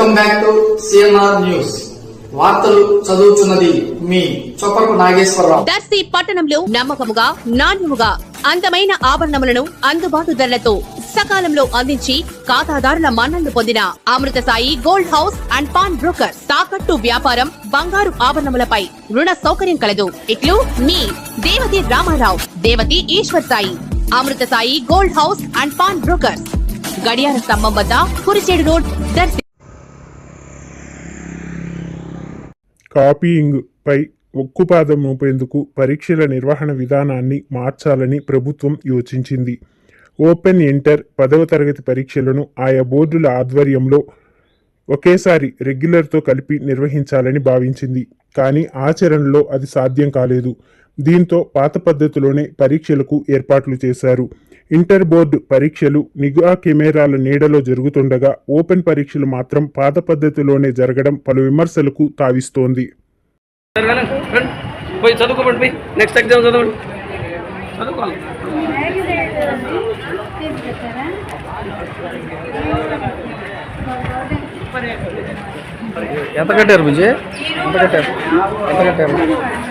Welcome back to CMR news. వార్తలు చదువుతున్నది మీ చొప్పరపు నాగేశ్వరరావు. దర్శి పట్టణంలో నమ్మకముగా, నాణ్యముగా అందమైన ఆభరణములను అందుబాటు ధరలతో సకాలంలో అందించి ఖాతాదారుల మన్ననలు పొందిన Amrutha Sai gold house and pawn broker. తాకట్టు వ్యాపారం, బంగారు ఆభరణములపై రుణ సౌకర్యం కలదు. ఇట్లు మీ Devathi Ramarao, Devathi Eshwar Sai. Amrutha Sai gold house and pawn broker, గడియార స్తంభం వద్ద, కురిచేడు రోడ్, దర్శి. కాపీయింగ్ పై ఉక్కుపాదం మోపేందుకు పరీక్షల నిర్వహణ విధానాన్ని మార్చాలని ప్రభుత్వం యోచించింది. ఓపెన్ ఇంటర్ 10వ తరగతి పరీక్షలను ఆయా బోర్డుల ఆధ్వర్యంలో ఒకేసారి రెగ్యులర్తో కలిపి నిర్వహించాలని భావించింది. కానీ ఆచరణలో అది సాధ్యం కాలేదు. దీంతో పాత పద్ధతిలోనే పరీక్షలకు ఏర్పాట్లు చేశారు. ఇంటర్ బోర్డు పరీక్షలు నిఘా కెమెరాల నీడలో జరుగుతుండగా ఓపెన్ పరీక్షలు మాత్రం పాత పద్ధతిలోనే జరగడం పలు విమర్శలకు తావిస్తోంది. ఎంత కట్టారు విజయ్? ఎంత కట్టారు?